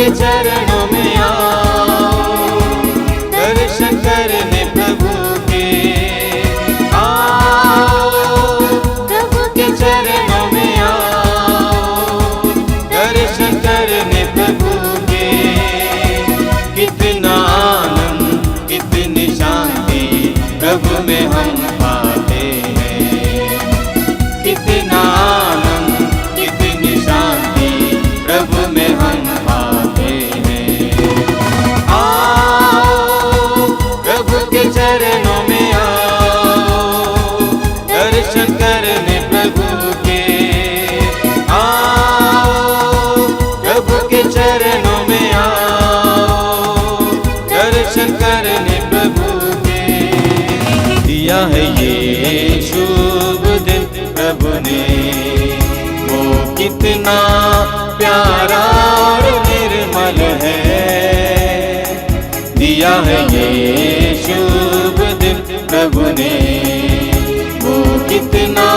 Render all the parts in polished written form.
के चरणों में आओ, दर्शन करने प्रभु के आओ, प्रभु के चरणों में आओ, दर्शन करने प्रभु के। कितना आनंद कितनी शांति प्रभु में हम पाते हैं, कितना आनंद कितनी शांति प्रभु में हम पाते हैं। आओ, प्रभु के चरणों में आओ, दर्शन करने प्रभु के आओ, प्रभु के चरणों में आओ, दर्शन करने प्रभु के। दिया है ये शुभ दिन प्रभु ने, वो कितना प्यारा और निर्मल है। दिया है ये शुभ दिन प्रभु ने, वो कितना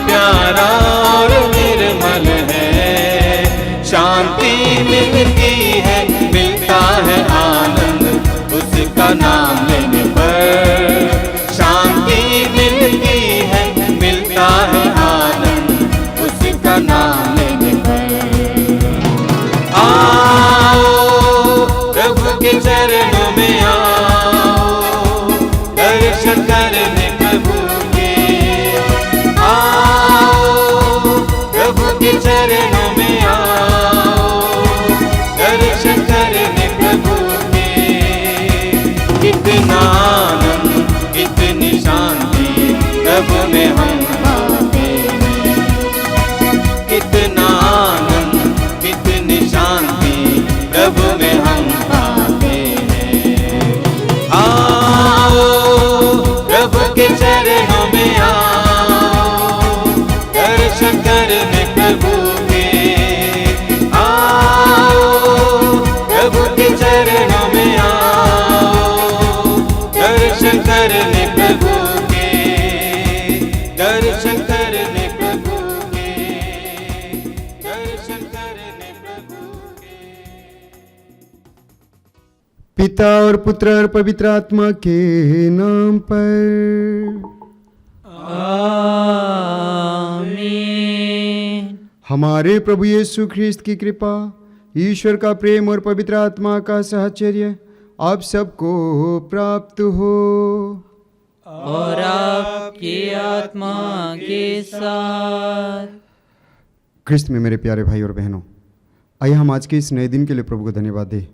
प्यारा और निर्मल है। शांति मिलती है, मिलता है आनंद उसका नाम लेने पर। शांति मिलती है, मिलता है आनंद उसका नाम लेने पर। आओ, प्रभु के चरणों में आओ, दर्शन करने प्रभु के आओ, प्रभु के चरणों में आओ, दर्शन करने प्रभु के। कितना आनंद कितनी शांति प्रभु में हम पाते हैं, कितना आनंद कितनी शांति प्रभु में हम पाते हैं। आओ, प्रभु के चरणों में आओ, दर्शन करने प्रभु के आओ, प्रभु के चरणों में आओ, दर्शन करने प्रभु के, दर्शन करने प्रभु के, दर्शन करने प्रभु के। पिता और पुत्र और पवित्र आत्मा के नाम पर आमीन। हमारे प्रभु यीशु ख्रिस्त की कृपा, ईश्वर का प्रेम और पवित्र आत्मा का साहचर्य आप सबको प्राप्त हो। और आपकी आत्मा के साथ। ख्रिस्त में मेरे प्यारे भाई और बहनों, आइए हम आज के इस नए दिन के लिए प्रभु को धन्यवाद दें।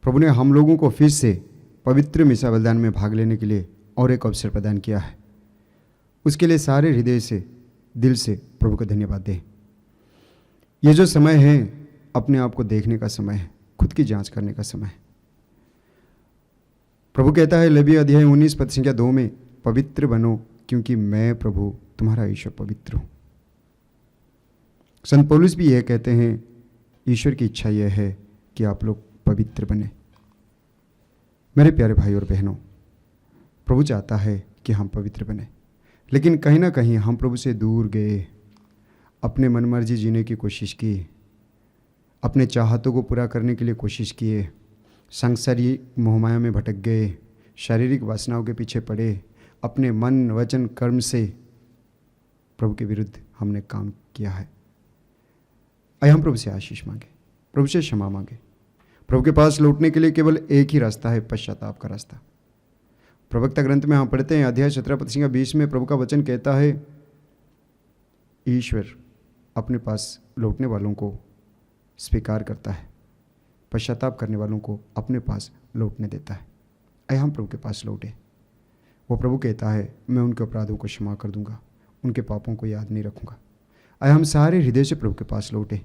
प्रभु ने हम लोगों को फिर से पवित्र मिसा बलिदान में भाग लेने के लिए और एक अवसर प्रदान किया है। उसके लिए सारे हृदय से, दिल से प्रभु को धन्यवाद दें। ये जो समय है, अपने आप को देखने का समय है, खुद की जांच करने का समय है। प्रभु कहता है लेवी अध्याय 19 पद संख्या 2 में, पवित्र बनो क्योंकि मैं प्रभु तुम्हारा ईश्वर पवित्र हूँ। संत पौलुस भी यह कहते हैं, ईश्वर की इच्छा यह है कि आप लोग पवित्र बने। मेरे प्यारे भाई और बहनों, प्रभु चाहता है कि हम पवित्र बने, लेकिन कहीं ना कहीं हम प्रभु से दूर गए, अपने मनमर्जी जीने की कोशिश की, अपने चाहतों को पूरा करने के लिए कोशिश किए, सांसारिक मोहमाया में भटक गए, शारीरिक वासनाओं के पीछे पड़े, अपने मन वचन कर्म से प्रभु के विरुद्ध हमने काम किया है। आइए हम प्रभु से आशीष मांगे, प्रभु से क्षमा मांगे। प्रभु के पास लौटने के लिए केवल एक ही रास्ता है, पश्चाताप का रास्ता। प्रवक्ता ग्रंथ में हम पढ़ते हैं अध्याय 17 पद संख्या 20 में प्रभु का वचन कहता है, ईश्वर अपने पास लौटने वालों को स्वीकार करता है, पश्चाताप करने वालों को अपने पास लौटने देता है। आइए हम प्रभु के पास लौटे। वो प्रभु कहता है, मैं उनके अपराधों को क्षमा कर दूंगा, उनके पापों को याद नहीं रखूंगा। आइए हम सारे हृदय से प्रभु के पास लौटे,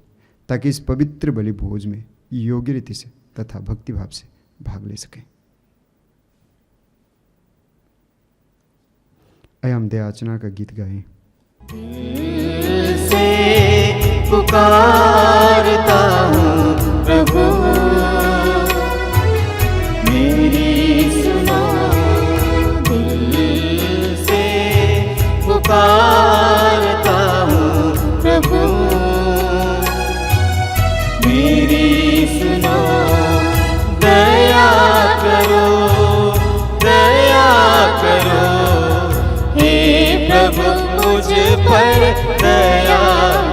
ताकि इस पवित्र बलि भोज में योग्य रीति से तथा भक्ति भाव से भाग ले सकें। आइए हम दयाचना का गीत गाएं। दिल से पुकारता हूँ प्रभु, मेरी सुनो। दिल से पुकारता हूँ प्रभु, मेरी मुझ पर दया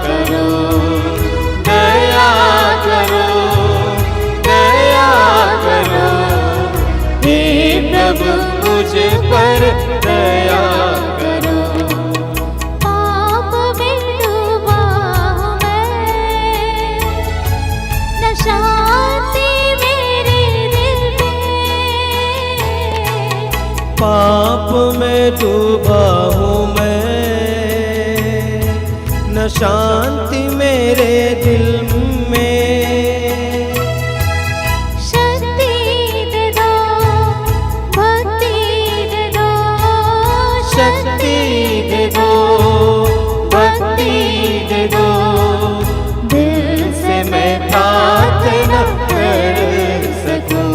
करो, दया करो, दया करो। हे प्रभु मुझ पर दया करो। पाप में डूबा हूँ मैं, न शांति मेरे दिल में। पाप में डूबा हूँ मैं, न शांति मेरे दिल में। शक्ति दे दो, भक्ति दे दो, शक्ति दे दो, भक्ति दे दो। दिल से मैं प्रार्थना कर सकूं,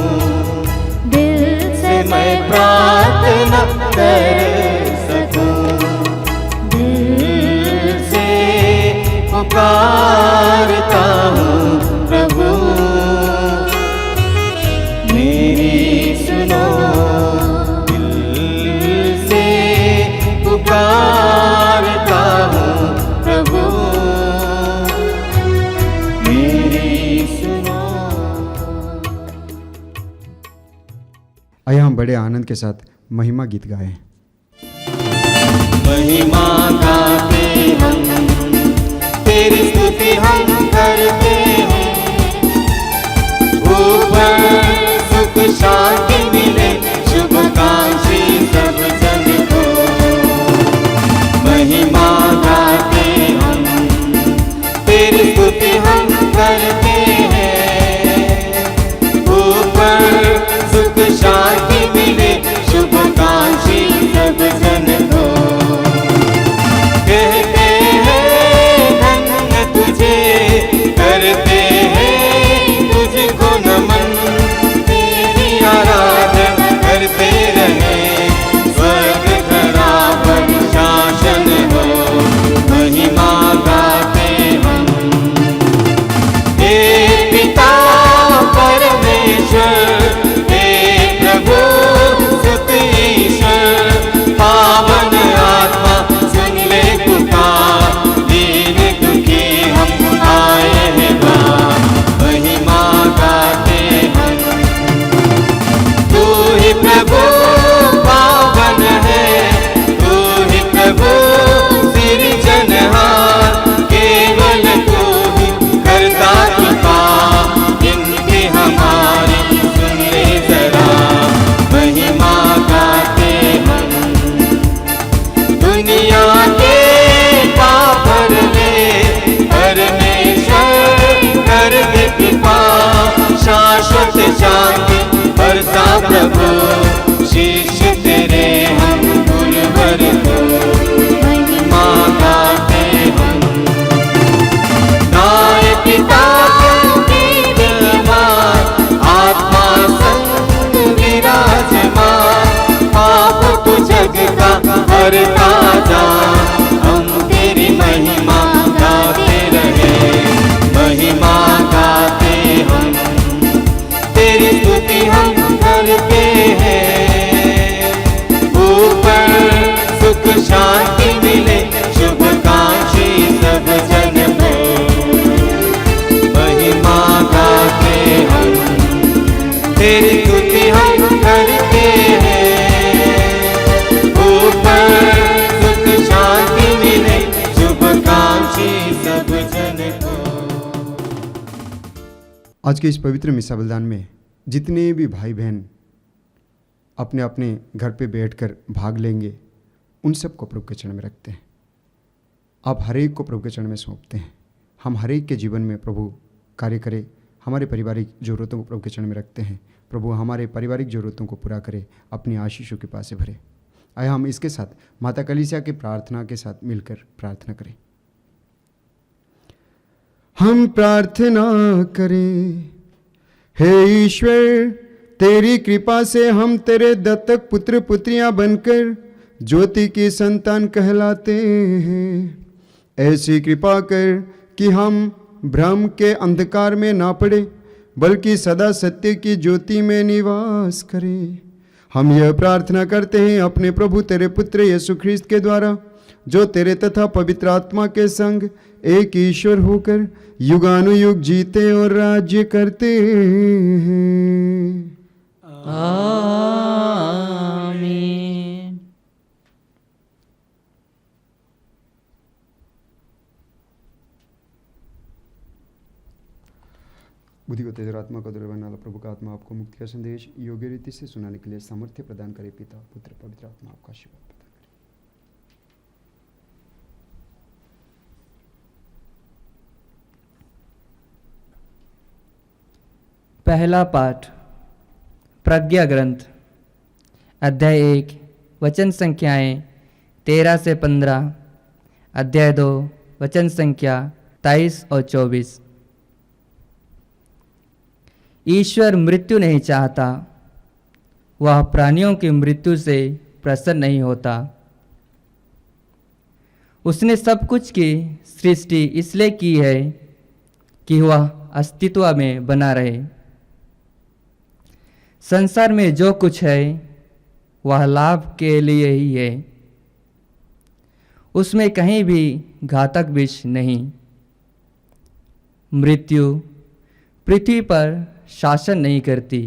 दिल से मैं प्रार्थना कर सकूं। दिल से पुकारता हूँ प्रभु, मेरी सुनो। दिल से पुकारता हूँ प्रभु, मेरी सुनो। आइए हम बड़े आनंद के साथ महिमा गीत गाएं। महिमा गाते हम, तेरी स्तुति हम करते हैं। ऊपर सुख शांति मिले, शुभकांक्षी सब जन को। महिमा गाते हम, तेरी स्तुति हम करते हैं। ऊपर सुख शांति मिले, शुभकांक्षी सब जन को। कहते हैं धन्य तुझे, करते हैं तुझको नमन। तेरी आराधना करते रहे, स्वर्ग धरा पर शासन हो। महिमा गाते हम। हे पिता परमेश्वर, हे प्रभु सुत ईश्वर, पावन आत्मा सुन ले पुकार। दीन दुखी हम आए हैं बाप, महिमा गाते हम। तू ही प्रभु पावन है, तू ही प्रभु सिरजनहार। केवल तू ही करता कृपा, इनकी हमारी सुन ले जरा। महिमा गाते हम। दुनिया के पाप हर ले, परमेश्वर कर दे कृपा। शाश्वत शांति बरसा प्रभु, शिष्य तेरे हम गुरुवर को। महिमा गाते हम। नाय पिता की विद्यमान, आत्मा संग विराजमान। पाप तू जग का हरता जा, हम तेरी महिमा गाते रहे। महिमा गाते हम, तेरी स्तुति हम करते हैं। ऊपर सुख शांति मिले, शुभकांक्षी सब जन को। महिमा गाते हम, तेरी स्तुति हम करते हैं। ऊपर सुख शांति मिले, शुभकांक्षी सब जन को। आज के इस पवित्र मिसा बलिदान में जितने भी भाई बहन अपने अपने घर पे बैठकर भाग लेंगे, उन सबको प्रभु के चरण में रखते हैं। आप हर एक को प्रभु के चरण में सौंपते हैं। हम हर एक के जीवन में प्रभु कार्य करे। हमारे पारिवारिक ज़रूरतों को प्रभु के चरण में रखते हैं। प्रभु हमारे पारिवारिक ज़रूरतों को पूरा करे, अपनी आशीषों के पास से भरे। आइए हम इसके साथ माता कलीसिया की प्रार्थना के साथ मिलकर प्रार्थना करें। हम प्रार्थना करें। हे ईश्वर, तेरी कृपा से हम तेरे दत्तक पुत्र पुत्रियां बनकर ज्योति की संतान कहलाते हैं। ऐसी कृपा कर कि हम भ्रम के अंधकार में ना पड़े, बल्कि सदा सत्य की ज्योति में निवास करें। हम यह प्रार्थना करते हैं अपने प्रभु तेरे पुत्र यीशु ख्रीस्त के द्वारा, जो तेरे तथा पवित्र आत्मा के संग एक ईश्वर होकर युगानुयुग जीते और राज्य करते हैं। आमीन। बुद्धि को तेज और आत्मा को दृढ़ बनाने वाला प्रभु का आत्मा आपको मुक्ति का संदेश योग्य रीति से सुनाने के लिए सामर्थ्य प्रदान करे। पिता पुत्र पवित्र आत्मा आपका आशीर्वाद प्रदान करे। पहला पाठ प्रज्ञा ग्रंथ अध्याय 1 वचन संख्याएं 13 से 15, अध्याय 2 वचन संख्या 23 और 24। ईश्वर मृत्यु नहीं चाहता, वह प्राणियों की मृत्यु से प्रसन्न नहीं होता। उसने सब कुछ की सृष्टि इसलिए की है कि वह अस्तित्व में बना रहे। संसार में जो कुछ है वह लाभ के लिए ही है। उसमें कहीं भी घातक विष नहीं। मृत्यु पृथ्वी पर शासन नहीं करती,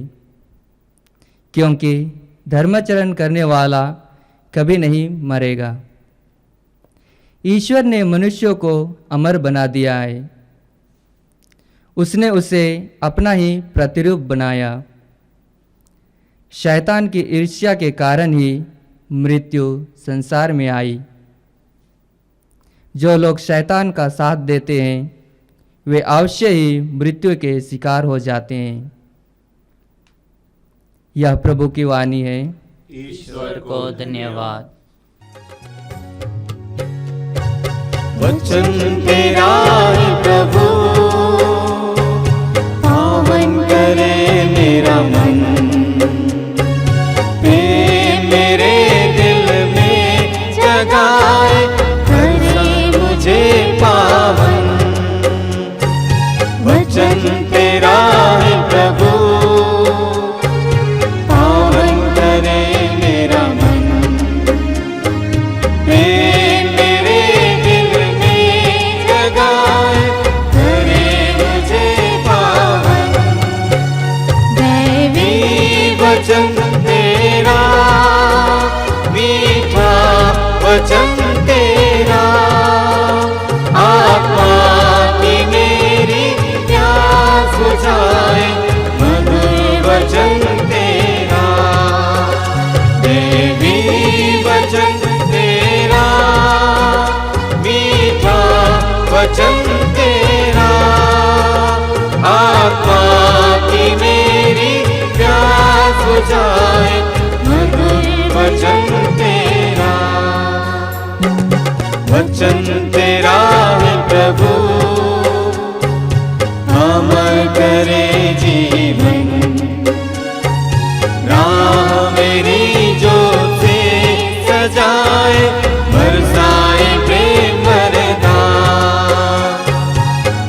क्योंकि धर्माचरण करने वाला कभी नहीं मरेगा। ईश्वर ने मनुष्यों को अमर बना दिया है। उसने उसे अपना ही प्रतिरूप बनाया। शैतान की ईर्ष्या के कारण ही मृत्यु संसार में आई। जो लोग शैतान का साथ देते हैं वे अवश्य ही मृत्यु के शिकार हो जाते हैं। यह प्रभु की वाणी है। ईश्वर को धन्यवाद। वचन तेरा है प्रभु, पावन करे मेरा मन। प्रेम मेरे दिल में जगाए, करे मुझे पावन। वचन तेरा है प्रभु, पावन करे मेरा मन। प्रेम मेरे दिल में जगाए, करे मुझे पावन। दैवी वचन तेरा, मीठा वचन तेरा, आत्मा की मेरी प्यास बुझाए। मधुर वचन तेरा, देवी वचन तेरा, मीठा वचन तेरा, आत्मा की मेरी प्यास बुझाए। मधुर वचन तेरा, वचन तेरा है प्रभु, अमर करे जीवन। राह मेरी ज्योत से सजाए, बरसाए प्रेम वरदान।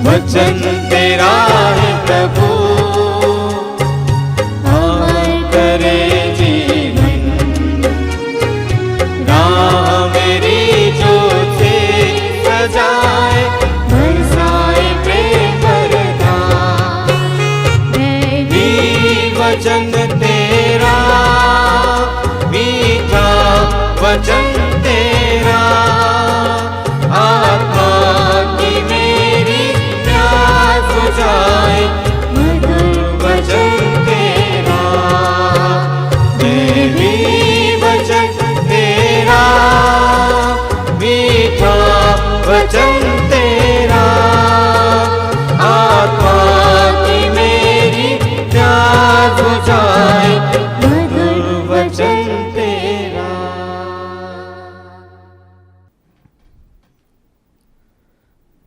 वचन तेरा है प्रभु, अमर करे जीवन। राह मेरी ज्योत से सजाए, बरसाए प्रेम वरदान। देवी वचन तेरा, मीठा वचन तेरा, आत्मा की मेरी प्यास बुझाए। मधुर वचन तेरा, देवी वचन तेरा, मीठा वचन तेरा, आत्मा की मेरी प्यास बुझाए। मधुर वचन तेरा।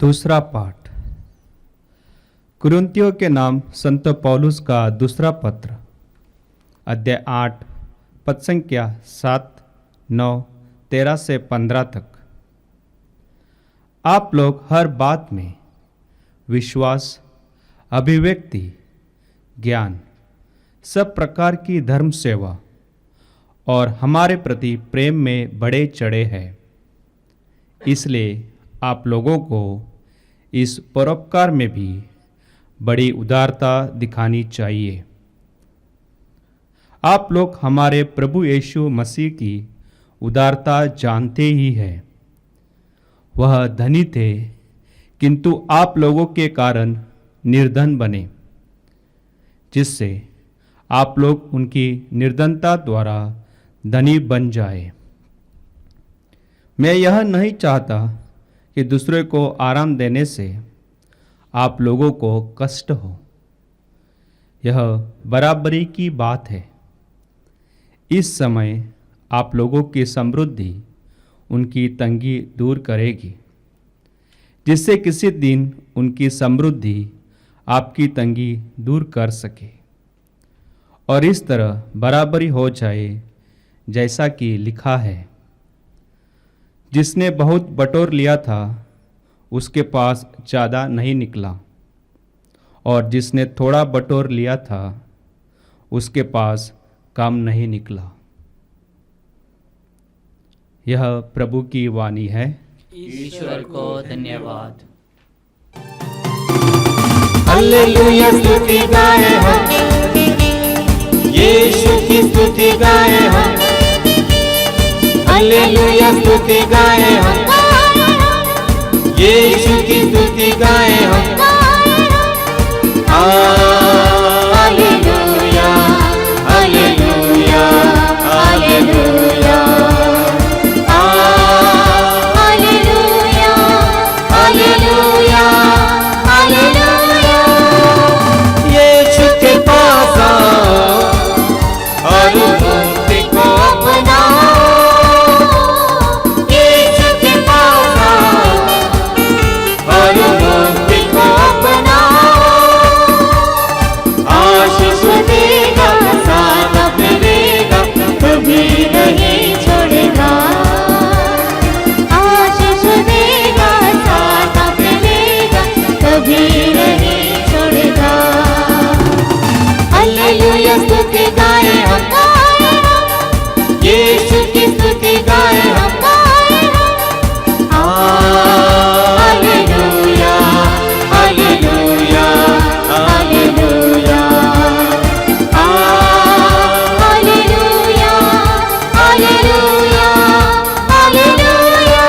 दूसरा पाठ कुरिन्थियों के नाम संत पौलुस का दूसरा पत्र, अध्याय 8 पद संख्या 7, 9, 13 से 15 तक। आप लोग हर बात में विश्वास, अभिव्यक्ति, ज्ञान, सब प्रकार की धर्म सेवा और हमारे प्रति प्रेम में बढ़े चढ़े हैं। इसलिए आप लोगों को इस परोपकार में भी बड़ी उदारता दिखानी चाहिए। आप लोग हमारे प्रभु यीशु मसीह की उदारता जानते ही हैं। वह धनी थे, किंतु आप लोगों के कारण निर्धन बने, जिससे आप लोग उनकी निर्धनता द्वारा धनी बन जाए। मैं यह नहीं चाहता कि दूसरे को आराम देने से आप लोगों को कष्ट हो। यह बराबरी की बात है। इस समय आप लोगों की समृद्धि उनकी तंगी दूर करेगी, जिससे किसी दिन उनकी समृद्धि आपकी तंगी दूर कर सके और इस तरह बराबरी हो जाए, जैसा कि लिखा है, जिसने बहुत बटोर लिया था उसके पास ज़्यादा नहीं निकला, और जिसने थोड़ा बटोर लिया था उसके पास कम नहीं निकला। यह प्रभु की वाणी है। ईश्वर को धन्यवाद। हालेलुया स्तुति गाए हम, यीशु की स्तुति गाए हम। हालेलुया स्तुति गाए हम, यीशु की स्तुति गाए हम। Hallelujah hallelujah hallelujah hallelujah hallelujah hallelujah. Yeshu के पास आओ और मुक्ति को अपनाओ। यीशु के पास आओ और मुक्ति को अपनाओ। आशीष देगा, साथ मिलेगा, कभी नहीं छोड़ेगा। आशीष देगा, साथ मिलेगा, कभी नहीं छोड़ेगा। हालेलुया स्तुति गाए हम, यीशु की स्तुति गाए हम। Hallelujah hallelujah hallelujah hallelujah hallelujah hallelujah.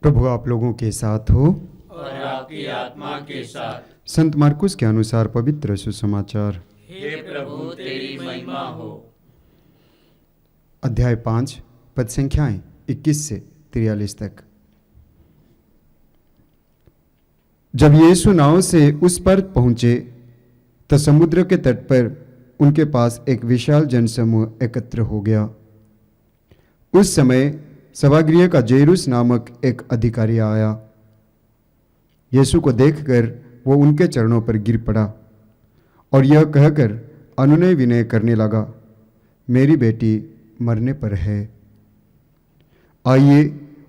प्रभु आप लोगों के साथ हो और आपकी आत्मा के साथ। संत मार्कुस के अनुसार पवित्र सुसमाचार हे प्रभु तेरी महिमा हो। अध्याय 5 पद संख्याएं 21 से 43 तक। जब यीशु नाव से उस पर पहुंचे तो समुद्र के तट पर उनके पास एक विशाल जनसमूह एकत्र हो गया। उस समय सभागृह का जेरुस नामक एक अधिकारी आया। यीशु को देखकर वो उनके चरणों पर गिर पड़ा और यह कहकर अनुनय विनय करने लगा, मेरी बेटी मरने पर है, आइए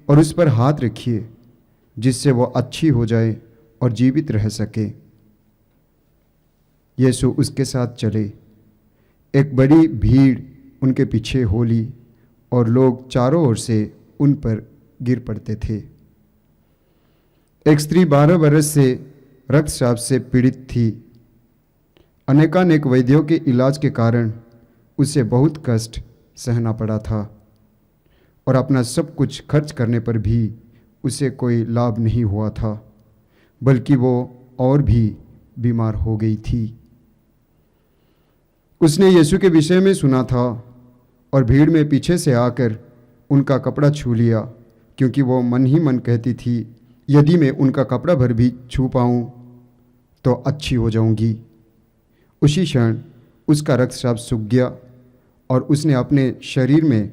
और उस पर हाथ रखिए, जिससे वो अच्छी हो जाए और जीवित रह सके। यीशु उसके साथ चले। एक बड़ी भीड़ उनके पीछे हो ली और लोग चारों ओर से उन पर गिर पड़ते थे। एक स्त्री 12 वर्ष से रक्तस्राव से पीड़ित थी। अनेकानेक वैद्यों के इलाज के कारण उसे बहुत कष्ट सहना पड़ा था और अपना सब कुछ खर्च करने पर भी उसे कोई लाभ नहीं हुआ था, बल्कि वो और भी बीमार हो गई थी। उसने यीशु के विषय में सुना था और भीड़ में पीछे से आकर उनका कपड़ा छू लिया, क्योंकि वो मन ही मन कहती थी, यदि मैं उनका कपड़ा भर भी छू पाऊँ तो अच्छी हो जाऊंगी। उसी क्षण उसका रक्तस्राव सूख गया और उसने अपने शरीर में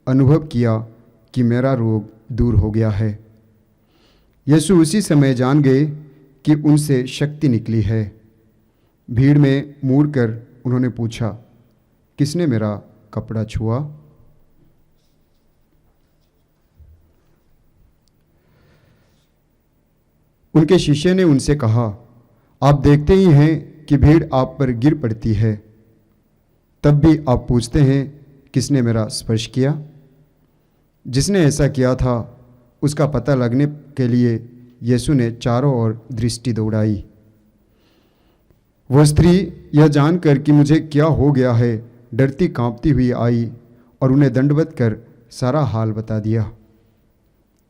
अनुभव किया कि मेरा रोग दूर हो गया है। यीशु उसी समय जान गए कि उनसे शक्ति निकली है। भीड़ में मुड़कर उन्होंने पूछा, किसने मेरा कपड़ा छुआ? उनके शिष्य ने उनसे कहा, आप देखते ही हैं कि भीड़ आप पर गिर पड़ती है, तब भी आप पूछते हैं किसने मेरा स्पर्श किया? जिसने ऐसा किया था उसका पता लगने के लिए यीशु ने चारों ओर दृष्टि दौड़ाई। वो स्त्री यह जानकर कि मुझे क्या हो गया है, डरती कांपती हुई आई और उन्हें दंडवत कर सारा हाल बता दिया।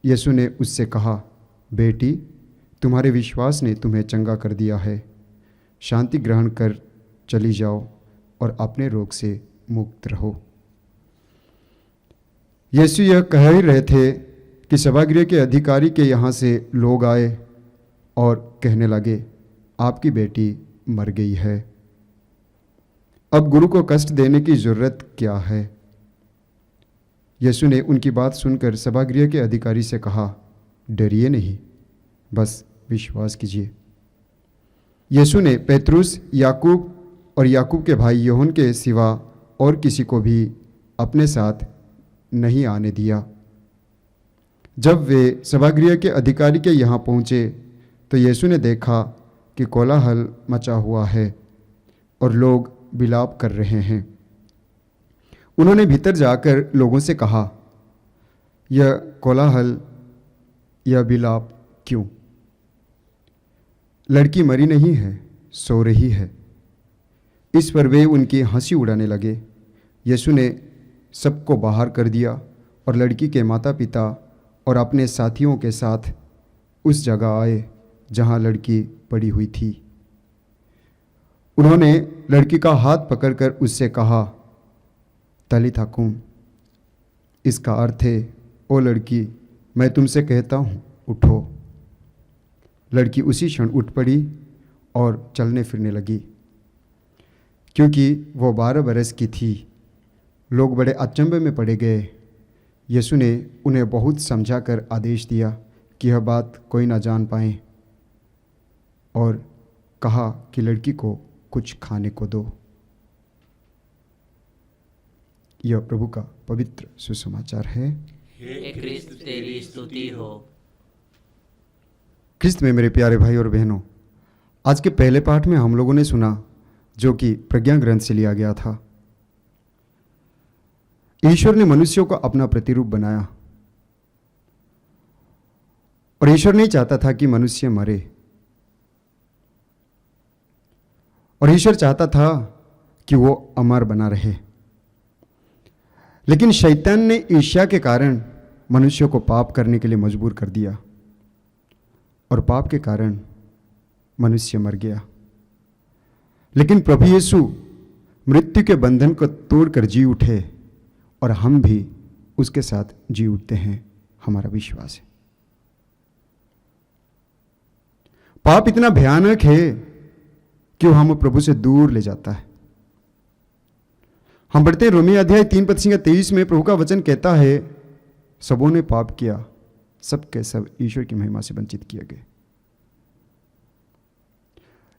यीशु ने उससे कहा, बेटी, तुम्हारे विश्वास ने तुम्हें चंगा कर दिया है, शांति ग्रहण कर चली जाओ और अपने रोग से मुक्त रहो। यीशु यह कह ही रहे थे कि सभागृह के अधिकारी के यहाँ से लोग आए और कहने लगे, आपकी बेटी मर गई है, अब गुरु को कष्ट देने की जरूरत क्या है। यीशु ने उनकी बात सुनकर सभागृह के अधिकारी से कहा, डरिए नहीं, बस विश्वास कीजिए। यीशु ने पेतरुस, याकूब और याकूब के भाई यूहन्ना के सिवा और किसी को भी अपने साथ नहीं आने दिया। जब वे सभागृह के अधिकारी के यहाँ पहुँचे तो यीशु ने देखा कि कोलाहल मचा हुआ है और लोग विलाप कर रहे हैं। उन्होंने भीतर जाकर लोगों से कहा, यह कोलाहल, यह विलाप क्यों? लड़की मरी नहीं है, सो रही है। इस पर वे उनकी हंसी उड़ाने लगे। यीशु ने सबको बाहर कर दिया और लड़की के माता पिता और अपने साथियों के साथ उस जगह आए जहां लड़की पड़ी हुई थी। उन्होंने लड़की का हाथ पकड़कर उससे कहा, तलिथा कुम, इसका अर्थ है, ओ लड़की, मैं तुमसे कहता हूँ, उठो। लड़की उसी क्षण उठ पड़ी और चलने फिरने लगी। क्योंकि वो 12 बरस की थी, लोग बड़े अचंभे में पड़े गए। यीशु ने उन्हें बहुत समझाकर आदेश दिया कि यह बात कोई ना जान पाए और कहा कि लड़की को कुछ खाने को दो। यह प्रभु का पवित्र सुसमाचार है। हे क्रिस्त तेरी स्तुति हो। ख्रिस्त में मेरे प्यारे भाई और बहनों, आज के पहले पाठ में हम लोगों ने सुना जो कि प्रज्ञा ग्रंथ से लिया गया था। ईश्वर ने मनुष्यों को अपना प्रतिरूप बनाया और ईश्वर नहीं चाहता था कि मनुष्य मरे, और ईश्वर चाहता था कि वो अमर बना रहे। लेकिन शैतान ने ईर्ष्या के कारण मनुष्यों को पाप करने के लिए मजबूर कर दिया और पाप के कारण मनुष्य मर गया। लेकिन प्रभु यीशु मृत्यु के बंधन को तोड़कर जी उठे और हम भी उसके साथ जी उठते हैं, हमारा विश्वास है। पाप इतना भयानक है कि वो हम प्रभु से दूर ले जाता है। हम पढ़ते हैं रोमी अध्याय 3:23 में प्रभु का वचन कहता है, सबों ने पाप किया, सब के सब ईश्वर की महिमा से वंचित किए गए।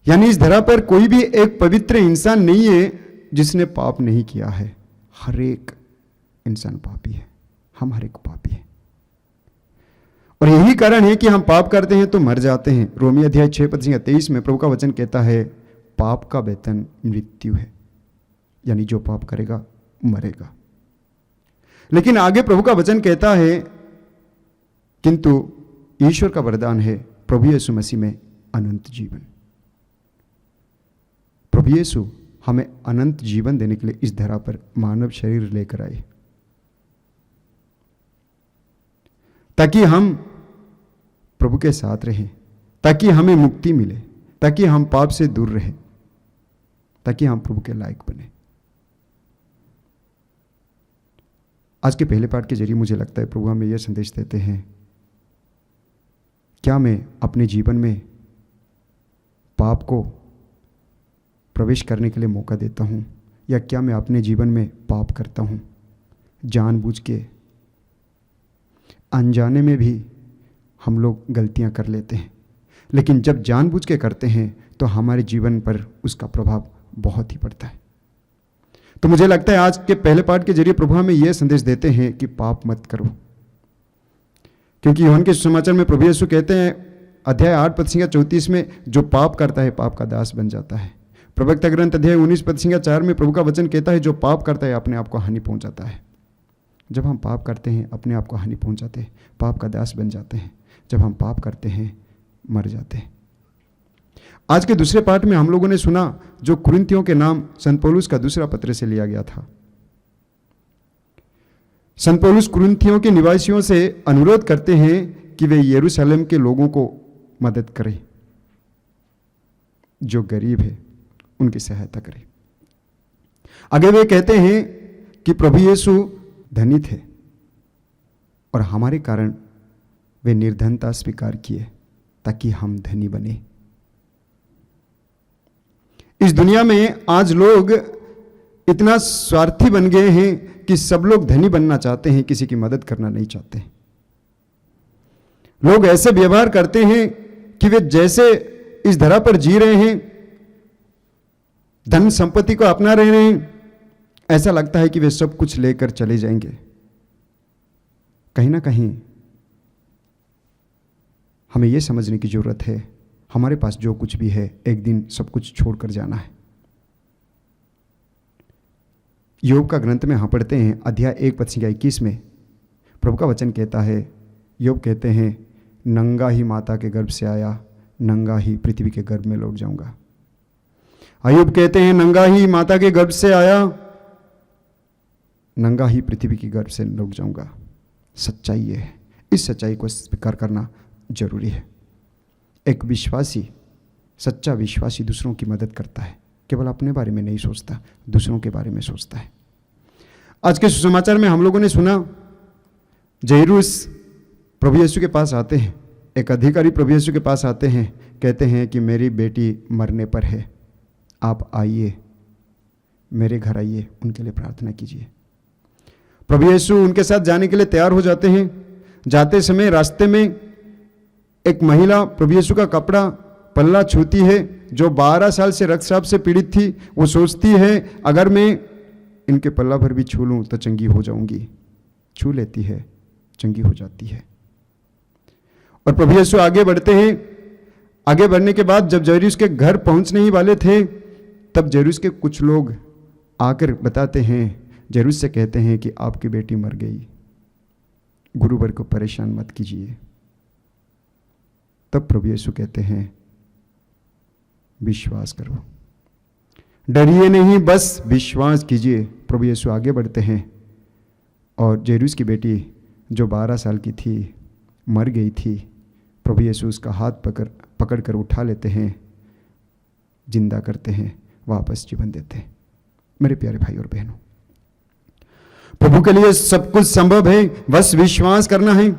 यानी इस धरा पर कोई भी एक पवित्र इंसान नहीं है जिसने पाप नहीं किया है। हर एक इंसान पापी है, हम हर एक पापी है, और यही कारण है कि हम पाप करते हैं तो मर जाते हैं। रोमी अध्याय 6:23 में प्रभु का वचन कहता है, पाप का वेतन मृत्यु है, यानी जो पाप करेगा मरेगा। लेकिन आगे प्रभु का वचन कहता है, किंतु ईश्वर का वरदान है प्रभु यीशु मसीह में अनंत जीवन। प्रभु यीशु हमें अनंत जीवन देने के लिए इस धरा पर मानव शरीर लेकर आए, ताकि हम प्रभु के साथ रहें, ताकि हमें मुक्ति मिले, ताकि हम पाप से दूर रहें, ताकि हम प्रभु के लायक बने। आज के पहले पाठ के जरिए मुझे लगता है प्रभु हमें यह संदेश देते हैं, क्या मैं अपने जीवन में पाप को प्रवेश करने के लिए मौका देता हूं, या क्या मैं अपने जीवन में पाप करता हूं जानबूझ के? अनजाने में भी हम लोग गलतियां कर लेते हैं, लेकिन जब जानबूझ के करते हैं तो हमारे जीवन पर उसका प्रभाव बहुत ही पड़ता है। तो मुझे लगता है आज के पहले पाठ के जरिए प्रभु हमें यह संदेश देते हैं कि पाप मत करो, क्योंकि यूहन्ना के सुसमाचार में प्रभु यीशु कहते हैं अध्याय 8:34 में, जो पाप करता है पाप का दास बन जाता है। प्रवक्ता ग्रंथ अध्याय 19:4 में प्रभु का वचन कहता है, जो पाप करता है अपने आप को हानि पहुंचाता है। जब हम पाप करते हैं अपने आप को हानि पहुंचाते हैं, पाप का दास बन जाते हैं। जब हम पाप करते हैं मर जाते हैं। आज के दूसरे पाठ में हम लोगों ने सुना जो कुरिन्थियों के नाम संत पौलुस का दूसरा पत्र से लिया गया था। संत पौलुस कुरिन्थियों के निवासियों से अनुरोध करते हैं कि वे यरूशलेम के लोगों को मदद करें, जो गरीब है उनकी सहायता करें। आगे वे कहते हैं कि प्रभु यीशु धनी थे और हमारे कारण वे निर्धनता स्वीकार किए ताकि हम धनी बने। इस दुनिया में आज लोग इतना स्वार्थी बन गए हैं कि सब लोग धनी बनना चाहते हैं, किसी की मदद करना नहीं चाहते। लोग ऐसे व्यवहार करते हैं कि वे जैसे इस धरा पर जी रहे हैं, धन संपत्ति को अपना रहे हैं, ऐसा लगता है कि वे सब कुछ लेकर चले जाएंगे। कहीं ना कहीं हमें यह समझने की जरूरत है, हमारे पास जो कुछ भी है एक दिन सब कुछ छोड़कर जाना है। योग का ग्रंथ में हम पढ़ते हैं अध्याय 1:21 में प्रभु का वचन कहता है, योग कहते हैं, नंगा ही माता के गर्भ से आया, नंगा ही पृथ्वी के गर्भ में लौट जाऊंगा। अय्यूब कहते हैं, नंगा ही माता के गर्भ से आया, नंगा ही पृथ्वी के गर्भ से लौट जाऊंगा। सच्चाई ये है, इस सच्चाई को स्वीकार करना जरूरी है। एक विश्वासी, सच्चा विश्वासी दूसरों की मदद करता है, केवल अपने बारे में नहीं सोचता, दूसरों के बारे में सोचता है। आज के सुसमाचार में हम लोगों ने सुना जैरूस प्रभु यीशु के पास आते हैं, एक अधिकारी प्रभु यीशु के पास आते हैं, कहते हैं कि मेरी बेटी मरने पर है, आप आइए, मेरे घर आइए, उनके लिए प्रार्थना कीजिए। प्रभु यीशु उनके साथ जाने के लिए तैयार हो जाते हैं। जाते समय रास्ते में एक महिला प्रभु यीशु का कपड़ा पल्ला छूती है, जो 12 साल से रक्तस्राव से पीड़ित थी। वो सोचती है अगर मैं इनके पल्ला भर भी छू लूँ तो चंगी हो जाऊंगी। छू लेती है, चंगी हो जाती है। और प्रभु यीशु आगे बढ़ते हैं। आगे बढ़ने के बाद जब जैरूस के घर पहुंचने ही वाले थे, तब जैरूस के कुछ लोग आकर बताते हैं, जैरूस से कहते हैं कि आपकी बेटी मर गई, गुरुवर को परेशान मत कीजिए। तब प्रभु यीशु कहते हैं, विश्वास करो, डरिए नहीं, बस विश्वास कीजिए। प्रभु यीशु आगे बढ़ते हैं और जैरूस की बेटी जो 12 साल की थी, मर गई थी, प्रभु यीशु उसका हाथ पकड़ कर उठा लेते हैं, जिंदा करते हैं, वापस जीवन देते हैं। मेरे प्यारे भाई और बहनों, प्रभु के लिए सब कुछ संभव है, बस विश्वास करना है।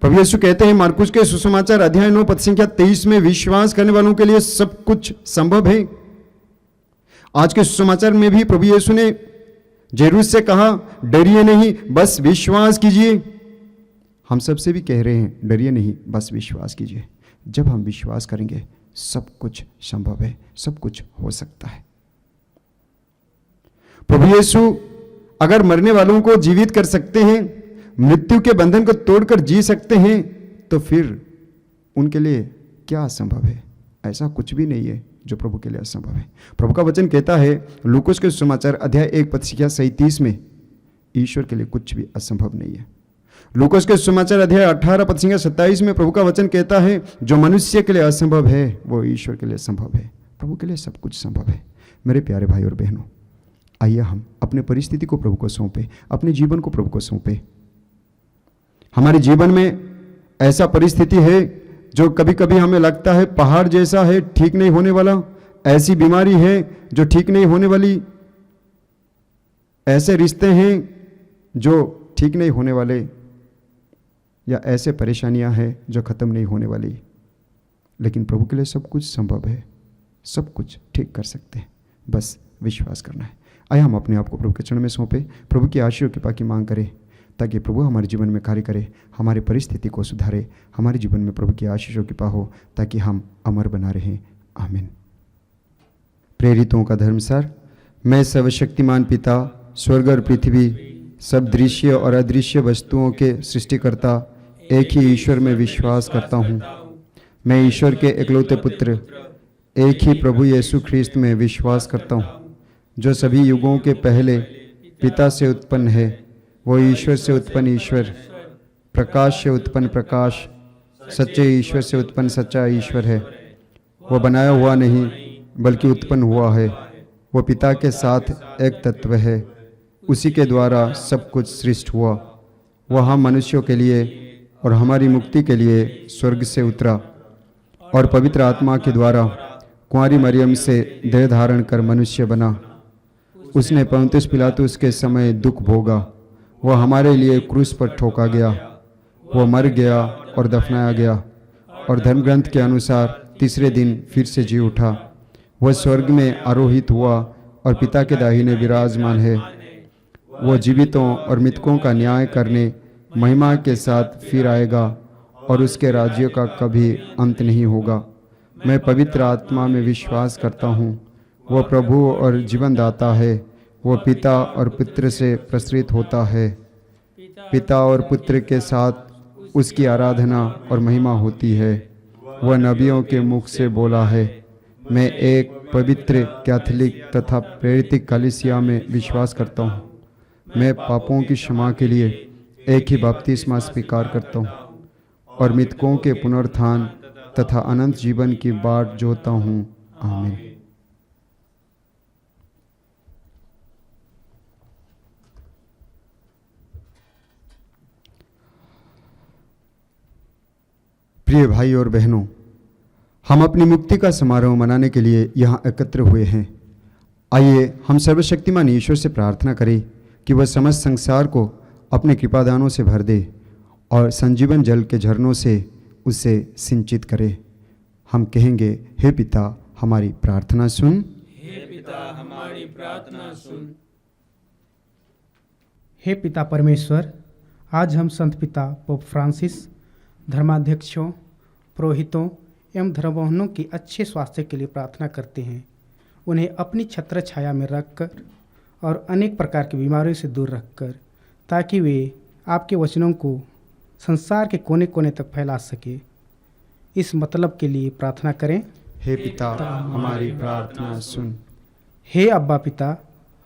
प्रभु यीशु कहते हैं मार्कुस के सुसमाचार अध्याय 9 पद संख्या 23 में, विश्वास करने वालों के लिए सब कुछ संभव है। आज के सुसमाचार में भी प्रभु यीशु ने जैरूस से कहा, डरिए नहीं, बस विश्वास कीजिए। हम सबसे भी कह रहे हैं, डरिए नहीं, बस विश्वास कीजिए। जब हम विश्वास करेंगे सब कुछ संभव है, सब कुछ हो सकता है। प्रभु यीशु अगर मरने वालों को जीवित कर सकते हैं, मृत्यु के बंधन को तोड़कर जी सकते हैं, तो फिर उनके लिए क्या असंभव है? ऐसा कुछ भी नहीं है जो प्रभु के लिए असंभव है। प्रभु का वचन कहता है लूकोस के सुसमाचार अध्याय 1 पद संख्या 37 में, ईश्वर के लिए कुछ भी असंभव नहीं है। लूकोस के सुसमाचार अध्याय 18 पद संख्या 27 में प्रभु का वचन कहता है, जो मनुष्य के लिए असंभव है वो ईश्वर के लिए संभव है। प्रभु के लिए सब कुछ संभव है। मेरे प्यारे भाई और बहनों, आइए हम अपने परिस्थिति को प्रभु को सौंपे, अपने जीवन को प्रभु को सौंपे। हमारे जीवन में ऐसा परिस्थिति है जो कभी कभी हमें लगता है पहाड़ जैसा है, ठीक नहीं होने वाला, ऐसी बीमारी है जो ठीक नहीं होने वाली, ऐसे रिश्ते हैं जो ठीक नहीं होने वाले, या ऐसे परेशानियां हैं जो खत्म नहीं होने वाली। लेकिन प्रभु के लिए सब कुछ संभव है, सब कुछ ठीक कर सकते हैं, बस विश्वास करना है। आइए हम अपने आप को प्रभु के चरण में सौंपे, प्रभु की आशीर्वाद कृपा की मांग करें, ताकि प्रभु हमारे जीवन में कार्य करे, हमारी परिस्थिति को सुधारे, हमारे जीवन में प्रभु की आशीष और कृपा हो, ताकि हम अमर बना रहें। आमीन। प्रेरितों का धर्मसार। मैं सर्वशक्तिमान पिता, स्वर्ग और पृथ्वी, सब दृश्य और अदृश्य वस्तुओं के सृष्टिकर्ता एक ही ईश्वर में विश्वास करता हूँ। मैं ईश्वर के एकलौते पुत्र, एक ही प्रभु यीशु ख्रीस्त में विश्वास करता हूँ, जो सभी युगों के पहले पिता से उत्पन्न है। वो ईश्वर से उत्पन्न ईश्वर, प्रकाश से उत्पन्न प्रकाश, सच्चे ईश्वर से उत्पन्न सच्चा ईश्वर है। वो बनाया हुआ नहीं बल्कि उत्पन्न हुआ है। वो पिता के साथ एक तत्व है। उसी के द्वारा सब कुछ सृष्ट हुआ। वह हम मनुष्यों के लिए और हमारी मुक्ति के लिए स्वर्ग से उतरा और पवित्र आत्मा के द्वारा कुंवारी मरियम से देह धारण कर मनुष्य बना। उसने पुन्तियुस पिलातुस के समय दुख भोगा। वह हमारे लिए क्रूस पर ठोका गया। वह मर गया और दफनाया गया और धर्मग्रंथ के अनुसार तीसरे दिन फिर से जी उठा। वह स्वर्ग में आरोहित हुआ और पिता के दाहिने विराजमान है। वह जीवितों और मृतकों का न्याय करने महिमा के साथ फिर आएगा और उसके राज्य का कभी अंत नहीं होगा। मैं पवित्र आत्मा में विश्वास करता हूँ। वह प्रभु और जीवनदाता है। वह पिता और पुत्र से प्रसरित होता है। पिता और पुत्र के साथ उसकी आराधना और महिमा होती है। वह नबियों के मुख से बोला है। मैं एक पवित्र कैथोलिक तथा प्रेरित कलीसिया में विश्वास करता हूँ। मैं पापों की क्षमा के लिए एक ही बपतिस्मा स्वीकार करता हूँ और मृतकों के पुनरुत्थान तथा अनंत जीवन की बाट जोहता हूँ। आमीन। प्रिय भाई और बहनों, हम अपनी मुक्ति का समारोह मनाने के लिए यहाँ एकत्र हुए हैं। आइए हम सर्वशक्तिमान ईश्वर से प्रार्थना करें कि वह समस्त संसार को अपने कृपादानों से भर दे और संजीवन जल के झरनों से उसे सिंचित करे। हम कहेंगे, हे पिता हमारी प्रार्थना सुन। हे पिता हमारी प्रार्थना सुन। हे पिता परमेश्वर, आज हम संत पिता पोप फ्रांसिस, धर्माध्यक्षों, पुरोहितों एवं धर्मवाहनों की अच्छे स्वास्थ्य के लिए प्रार्थना करते हैं। उन्हें अपनी छत्र छाया में रखकर और अनेक प्रकार की बीमारियों से दूर रखकर, ताकि वे आपके वचनों को संसार के कोने कोने तक फैला सके। इस मतलब के लिए प्रार्थना करें। हे पिता हमारी प्रार्थना सुन। हे अब्बा पिता,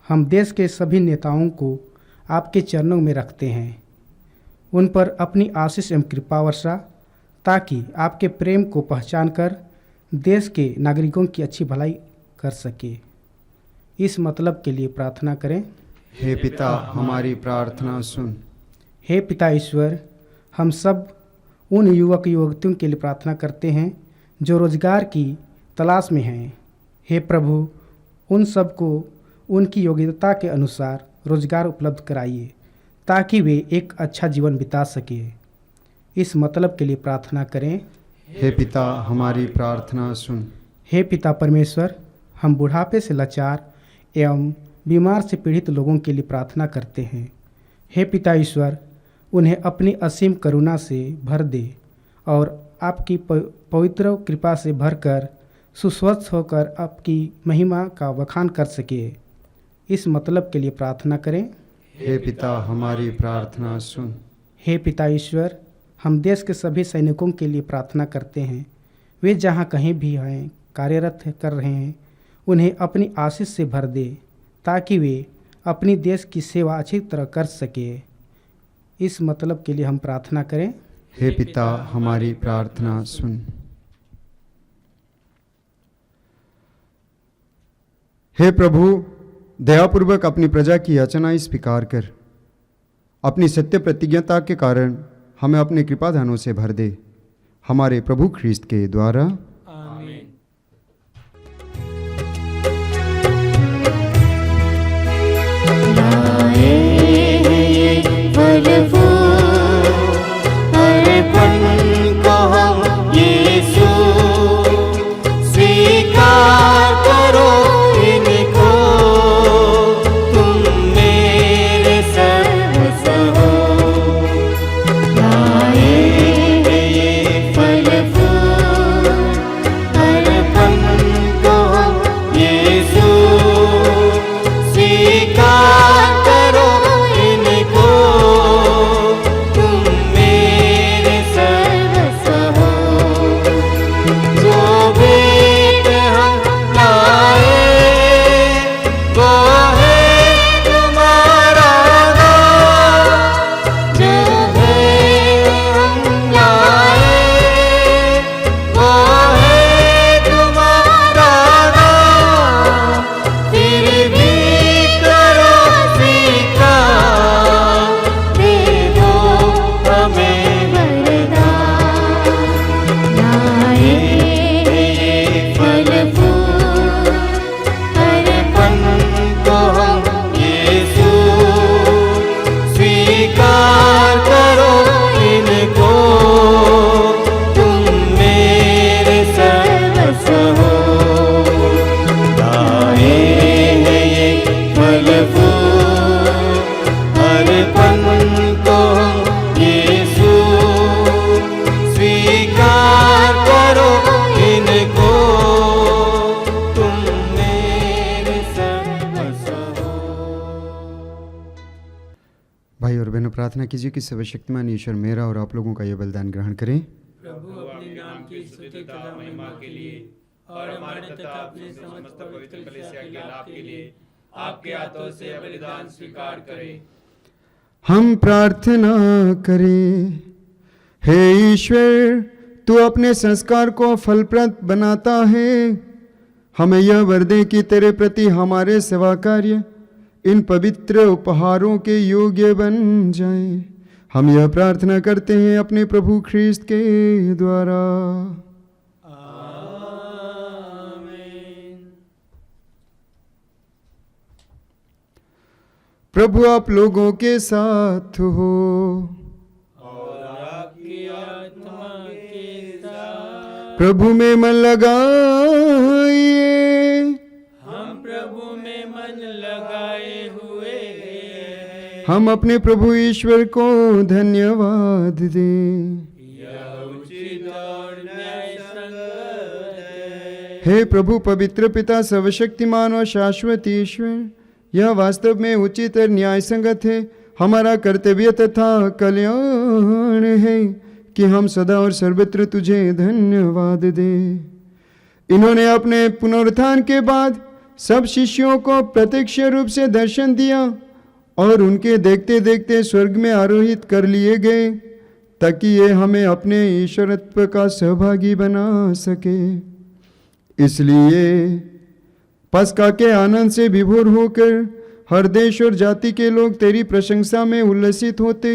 हम देश के सभी नेताओं को आपके चरणों में रखते हैं। उन पर अपनी आशीष एवं कृपा वर्षा, ताकि आपके प्रेम को पहचान कर देश के नागरिकों की अच्छी भलाई कर सके। इस मतलब के लिए प्रार्थना करें। हे पिता हमारी प्रार्थना सुन। हे पिता ईश्वर, हम सब उन युवक युवतियों के लिए प्रार्थना करते हैं जो रोजगार की तलाश में हैं। हे प्रभु, उन सब को उनकी योग्यता के अनुसार रोजगार उपलब्ध कराइए, ताकि वे एक अच्छा जीवन बिता सके। इस मतलब के लिए प्रार्थना करें। हे पिता हमारी प्रार्थना सुन। हे पिता परमेश्वर, हम बुढ़ापे से लाचार एवं बीमार से पीड़ित लोगों के लिए प्रार्थना करते हैं। हे पिता ईश्वर, उन्हें अपनी असीम करुणा से भर दे और आपकी पवित्र कृपा से भरकर सुस्वस्थ होकर आपकी महिमा का बखान कर सके। इस मतलब के लिए प्रार्थना करें। हे पिता हमारी प्रार्थना सुन। हे पिता ईश्वर, हम देश के सभी सैनिकों के लिए प्रार्थना करते हैं। वे जहाँ कहीं भी हैं, कार्यरत कर रहे हैं, उन्हें अपनी आशीष से भर दे, ताकि वे अपनी देश की सेवा अच्छी तरह कर सके। इस मतलब के लिए हम प्रार्थना करें। हे पिता हमारी प्रार्थना सुन। हे प्रभु, दयापूर्वक अपनी प्रजा की याचनाएं स्वीकार कर अपनी सत्य प्रतिज्ञता के कारण हमें अपने कृपादानों से भर दे। हमारे प्रभु ख्रीस्त के द्वारा। आमीन। फल फूल अर्पण को हम यीशु स्वीकार करो इनको, तुम मेरे सर्वस्व हो। लाए ये फल फूल प्रार्थना कीजिए कि सर्वशक्तिमान ईश्वर मेरा और आप लोगों का यह बलिदान ग्रहण करें। प्रभु अपने नाम की स्तुति तथा महिमा के लिए और हमारे तथा अपने समस्त पवित्र कलीसिया के लाभ के लिए आपके हाथों से बलिदान स्वीकार करें। हम प्रार्थना करें। हे ईश्वर, तू अपने संस्कार को फलप्रद बनाता है, हमें यह वर दे कि तेरे प्रति हमारे सेवा कार्य इन पवित्र उपहारों के योग्य बन जाए। हम यह प्रार्थना करते हैं अपने प्रभु ख्रीस्त के द्वारा। प्रभु आप लोगों के साथ हो। और आपकी आत्मा के साथ। प्रभु में मन लगाइए। हम प्रभु में मन लगाए हुए हैं। हम अपने प्रभु ईश्वर को धन्यवाद दें। यह उचित और न्यायसंगत है। हे प्रभु पवित्र पिता सर्वशक्तिमान और शाश्वत ईश्वर, यह वास्तव में उचित और न्याय संगत है, हमारा कर्तव्य तथा कल्याण है कि हम सदा और सर्वत्र तुझे धन्यवाद दें। इन्होंने अपने पुनरुत्थान के बाद सब शिष्यों को प्रत्यक्ष रूप से दर्शन दिया और उनके देखते देखते स्वर्ग में आरोहित कर लिए गए, ताकि ये हमें अपने ईश्वरत्व का सहभागी बना सके। इसलिए पस्का के आनंद से विभोर होकर हर देश और जाति के लोग तेरी प्रशंसा में उल्लसित होते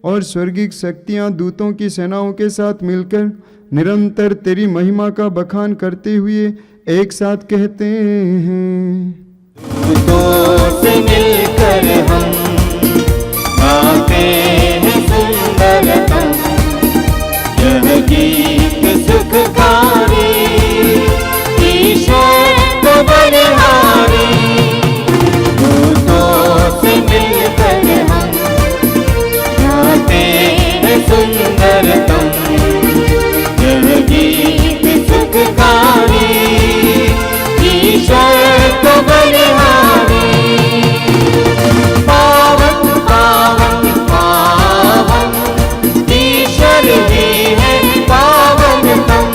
और स्वर्गिक शक्तियां दूतों की सेनाओं के साथ मिलकर निरंतर तेरी महिमा का बखान करते हुए एक साथ कहते हैं। दूतों से मिलकर हम गाते हैं सुंदरतम, यह गीत सुखकारी ईश्वर को बलिहारी। दूतों से मिलकर हम गाते हैं सुंदरतम, यह गीत सुखकारी ईश्वर को बलिहारी। पावन पावन पावन ईश्वर ही है पावनतम,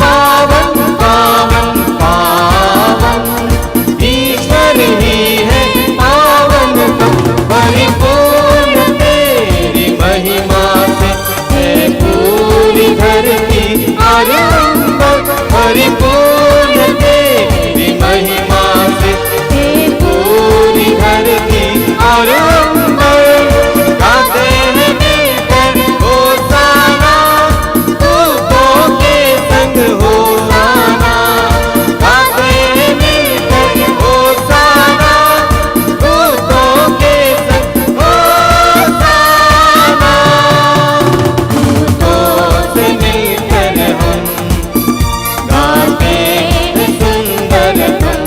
पावन पावन पावन ईश्वर ही है पावनतम। परिपूर्ण तेरी महिमा से है पूरी धरती और अंबर, परिपूर्ण तेरी महिमा से है पूरी धरती और अंबर। गाते हैं मिलकर होसाना, दूतों के संग होसाना। गाते हैं मिलकर होसाना, दूतों के संग होसाना। दूतों से मिलकर हम गाते हैं सुंदरतम,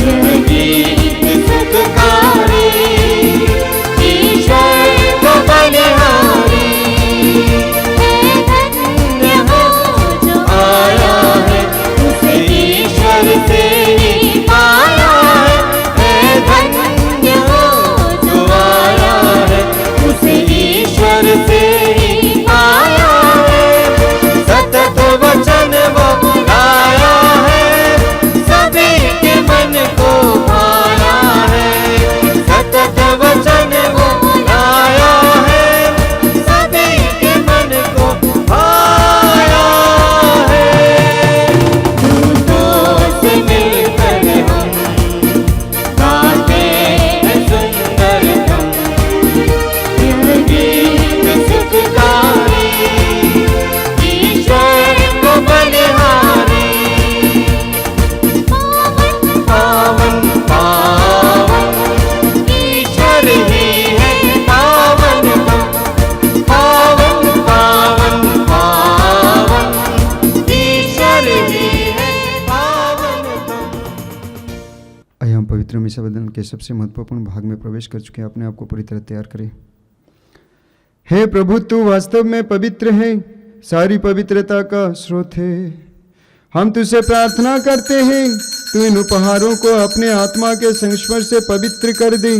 यह गीत सुखकारी ईश्वर को बलिहारी। धन्य हो जो आया है, उसे ईश्वर से ही पाया है। धन्य हो जो आया है, उसे ईश्वर से ही पाया है। सतत वचन वो लाया है, सभी के मन को भाया है। सतत वचन वो लाया है, सभी के मन को भाया है। दूतों से मिलकर हम गाते हैं सुंदरतम, यह गीत सुखकारी ईश्वर को बलिहारी। पावन पावन ईश्वर ही है पावनतम, पावन पावन पावन ईश्वर ही है पावनतम। आइए हम पवित्र मिसा बदन के सबसे महत्वपूर्ण भाग में प्रवेश कर चुके हैं। अपने आप को पूरी तरह तैयार करें। हे प्रभु, तू वास्तव में पवित्र है, सारी पवित्रता का स्रोत है। हम तुझसे प्रार्थना करते हैं, तू इन उपहारों को अपने आत्मा के संस्पर्श से पवित्र कर दे,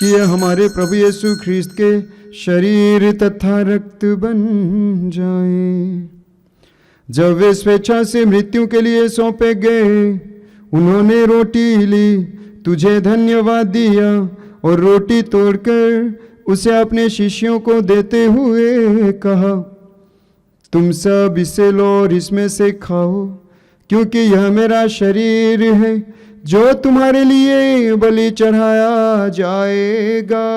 कि यह हमारे प्रभु यीशु ख्रीस्त के शरीर तथा रक्त बन जाए। जब वे स्वेच्छा से मृत्यु के लिए सौंपे गए, उन्होंने रोटी ली, तुझे धन्यवाद दिया और रोटी तोड़कर उसे अपने शिष्यों को देते हुए कहा, तुम सब इसे लो और इसमें से खाओ, क्योंकि यह मेरा शरीर है जो तुम्हारे लिए बलि चढ़ाया जाएगा।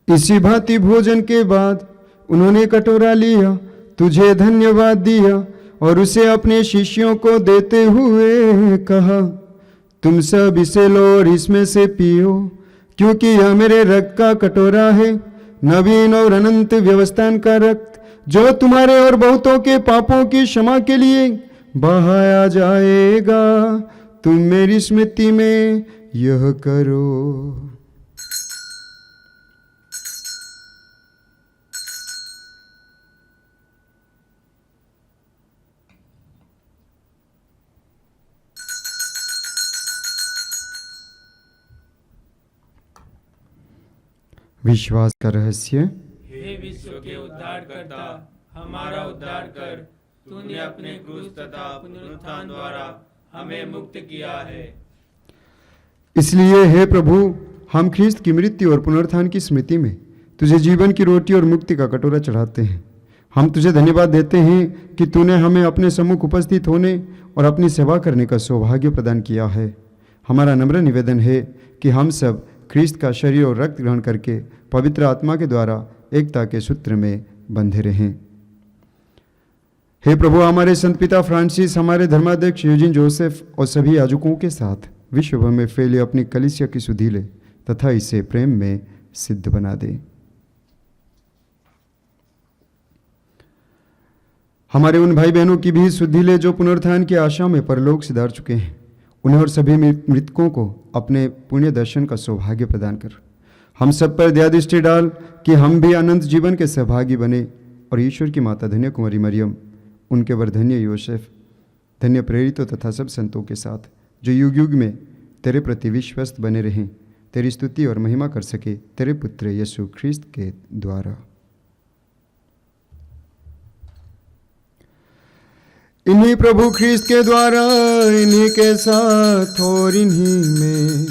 इसी भांति भोजन के बाद उन्होंने कटोरा लिया, तुझे धन्यवाद दिया और उसे अपने शिष्यों को देते हुए कहा, तुम सब इसे लो और इसमें से पियो, क्योंकि यह मेरे रक्त का कटोरा है, नवीन और अनंत व्यवस्थान का रक्त, जो तुम्हारे और बहुतों के पापों की क्षमा के लिए बहाया जाएगा। तुम मेरी स्मृति में यह करो। विश्वास का रहस्य। हे विश्व के उद्धारकर्ता, हमारा उद्धार कर। तूने अपने क्रूस तथा पुनरुत्थान द्वारा हमें मुक्त किया है। इसलिए हे प्रभु, हम ख्रीस्त की मृत्यु और पुनरुत्थान की स्मृति में तुझे जीवन की रोटी और मुक्ति का कटोरा चढ़ाते हैं। हम तुझे धन्यवाद देते हैं कि तूने हमें अपने सम्मुख उपस्थित होने और अपनी सेवा करने का सौभाग्य प्रदान किया है। हमारा नम्र निवेदन है कि हम सब ख्रीस्त का शरीर और रक्त ग्रहण करके पवित्र आत्मा के द्वारा एकता के सूत्र में बंधे रहें। हे प्रभु, हमारे संत पिता फ्रांसिस, हमारे धर्माध्यक्ष यूजिन जोसेफ और सभी याजकों के साथ विश्व भर में फैले अपनी कलीसिया की सुधि ले तथा इसे प्रेम में सिद्ध बना दे। हमारे उन भाई बहनों की भी सुधि ले जो पुनरुत्थान की आशा में परलोक सिधार चुके हैं। उन्हें और सभी मृतकों को अपने पुण्य दर्शन का सौभाग्य प्रदान कर। हम सब पर दया दृष्टि डाल कि हम भी अनंत जीवन के सहभागी बने और ईश्वर की माता धन्य कुमारी मरियम, उनके वर धन्य योसेफ, धन्य प्रेरितों तथा सब संतों के साथ जो युग युग में तेरे प्रति विश्वस्त बने रहें, तेरी स्तुति और महिमा कर सके तेरे पुत्र यीशु ख्रीस्त के द्वारा। इन्हीं प्रभु ख्रीस्त के द्वारा, इन्हीं के साथ और इन्हीं में,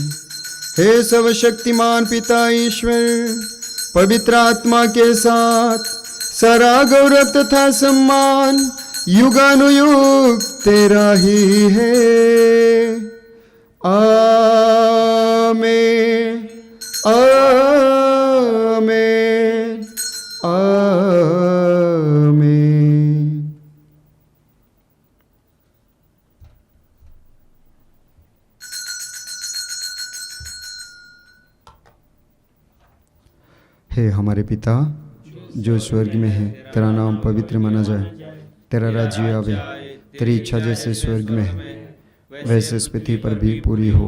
हे सर्वशक्तिमान पिता ईश्वर, पवित्र आत्मा के साथ सारा गौरव तथा सम्मान युगानुयुग तेरा ही है। आमीन, आमीन, आमीन। हे हमारे पिता जो स्वर्ग में है, तेरा नाम पवित्र माना जाए, तेरा राज्य आवे, तेरी इच्छा जैसे स्वर्ग में है वैसे इस पृथ्वी पर भी पूरी हो।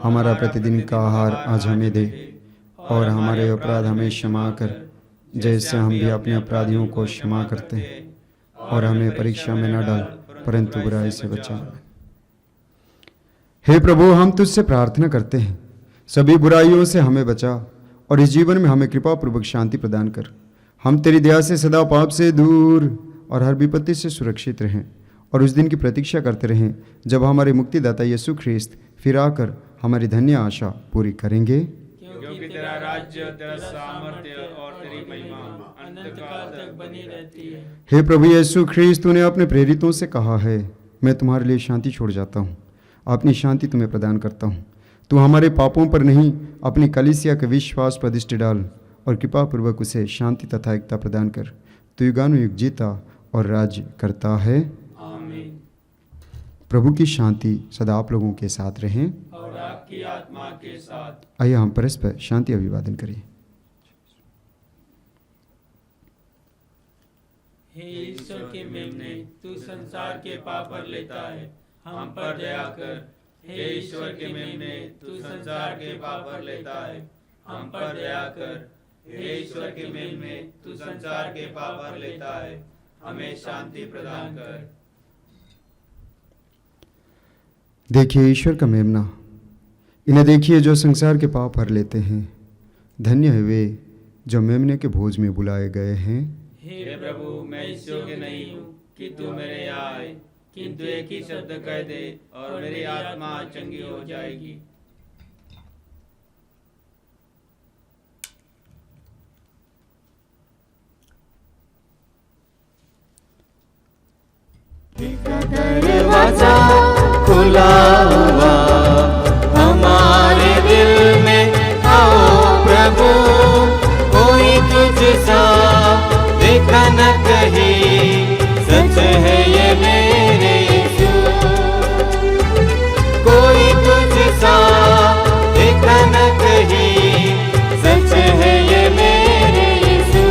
हमारा प्रतिदिन का आहार आज हमें दे और हमारे अपराध हमें क्षमा कर, जैसे हम भी अपने अपराधियों को क्षमा करते हैं, और हमें परीक्षा में न डाल परंतु बुराई से बचा। हे प्रभु, हम तुझसे प्रार्थना करते हैं, सभी बुराइयों से हमें बचा और इस जीवन में हमें कृपा पूर्वक शांति प्रदान कर। हम तेरी दया से सदा पाप से दूर और हर विपत्ति से सुरक्षित रहें और उस दिन की प्रतीक्षा करते रहें जब हमारे मुक्तिदाता यीशु ख्रीस्त फिर आकर हमारी धन्य आशा पूरी करेंगे। क्योंकि तेरा राज्य, तेरा सामर्थ्य और तेरी महिमा अनंत काल तक बनी रहती है। हे प्रभु यीशु ख्रीस्त, तूने अपने प्रेरितों से कहा है, मैं तुम्हारे लिए शांति छोड़ जाता हूँ, अपनी शांति तुम्हें प्रदान करता हूँ। तू हमारे पापों पर नहीं, अपनी कलीसिया के विश्वास पर दृष्टि डाल और कृपा पूर्वक उसे शांति तथा एकता प्रदान कर। तू युगानुयुग जीता और राज्य करता है। आमीन। प्रभु की शांति सदा आप लोगों के साथ रहें और आपकी आत्मा के साथ। आइए हम परस्पर शांति अभिवादन करें। हे ईश्वर के मेमने, तू संसार के पाप पर लेता है, हम पर दया कर। हे ईश्वर के मेमने, तू संसार के पाप पर लेता है, हम पर दया कर। हे ईश्वर के मेल में तू संसार के पाप हर लेता है, हमें शांति प्रदान कर। देखिए ईश्वर का मेमना, इन्हें देखिए जो संसार के पाप हर लेते हैं। धन्य है वे जो मेमने के भोज में बुलाए गए हैं। हे प्रभु, मैं इस योग्य नहीं हूँ कि तू मेरे यहाँ आए, किंतु एक ही शब्द कह दे और मेरी आत्मा चंगी हो जाएगी। दरवाजा खुला हुआ हमारे दिल में, आओ प्रभु। कोई तुझसा देखा न कहीं, सच है ये मेरे यीशु। कोई तुझसा देखा न कहीं, सच है ये मेरे यीशु।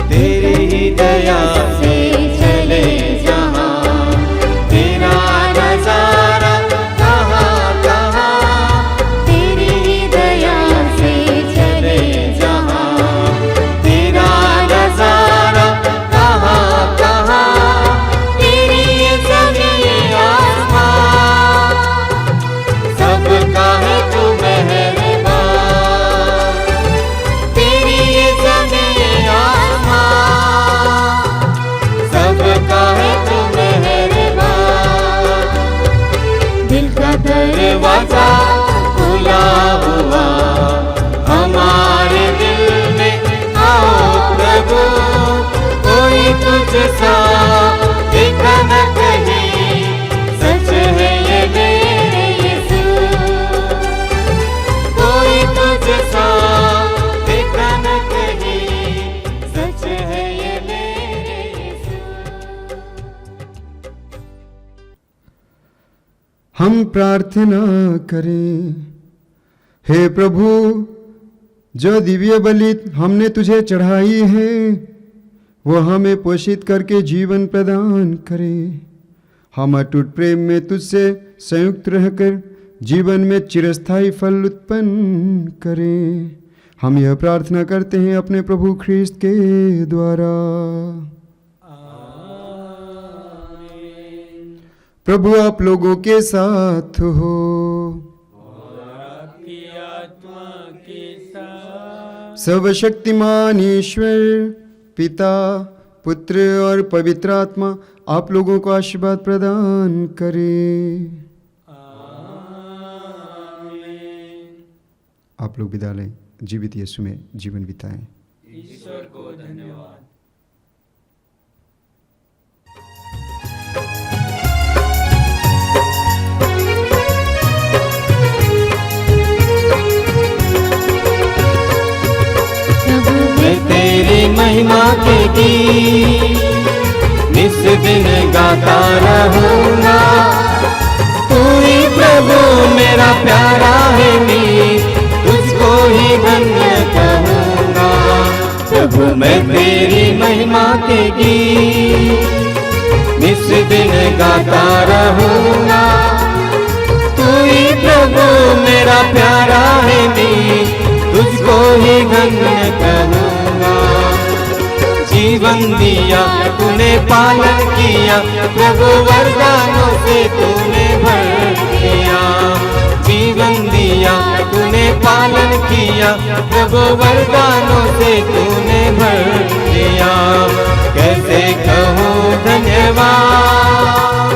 तेरी ही दया से चले जहाँ, तेरा नजारा कहाँ कहाँ। तेरी ही दया से चले जहाँ, तेरा नजारा कहाँ कहाँ। तेरी ये ज़मीन आसमान, सबका है तू मेहरबान। तेरी ये ज़मीन आसमान, सबका है तू मेहरबान। दिल का दरवाजा खुला हुआ हमारे दिल में, आओ प्रभु। कोई तुझसा देखा न कहीं, सच है ये मेरे यीशु। कोई तुझसा देखा न कहीं, सच है ये मेरे यीशु। हम प्रार्थना करें। हे प्रभु, जो दिव्य बलि हमने तुझे चढ़ाई है, वो हमें पोषित करके जीवन प्रदान करे। हम अटूट प्रेम में तुझसे संयुक्त रहकर जीवन में चिरस्थायी फल उत्पन्न करें। हम यह प्रार्थना करते हैं अपने प्रभु ख्रीस्त के द्वारा। प्रभु आप लोगों के साथ हो। आपकी आत्मा के साथ। सर्वशक्तिमान ईश्वर पिता, पुत्र और पवित्र आत्मा आप लोगों को आशीर्वाद प्रदान करे। आप लोग विदा लें, जीवित यीशु में जीवन बिताएं। ईश्वर को धन्यवाद। मैं तेरी महिमा के गीत निस दिन गाता रहूँगा। तू ही प्रभु मेरा प्यारा है मीत, तुझको ही धन्य कहूँगा। प्रभु मैं तेरी महिमा के गीत निस दिन गाता रहूँगा। तू ही प्रभु मेरा प्यारा है मीत, तुझको ही धन्य कहूँगा। जीवन दिया तूने पालन किया, प्रभु वरदानों से तूने भर दिया। जीवन दिया तूने पालन किया, प्रभु वरदानों से तूने भर दिया। कैसे कहूँ धन्यवाद,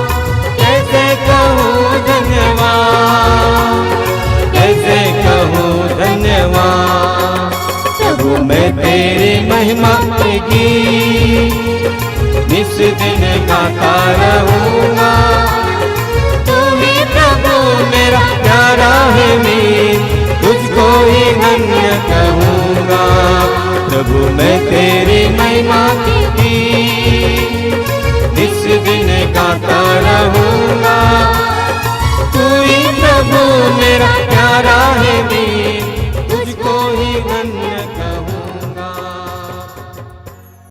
कैसे कहूँ धन्यवाद, कैसे कहूँ धन्यवाद। प्रभु मैं तेरी महिमा के गीत निस दिन गाता रहूँगा। तू ही प्रभु मेरा प्यारा है मीत, तुझको ही धन्य कहूँगा। प्रभु मैं तेरी महिमा के गीत निस दिन गाता रहूँगा। तू ही प्रभु मेरा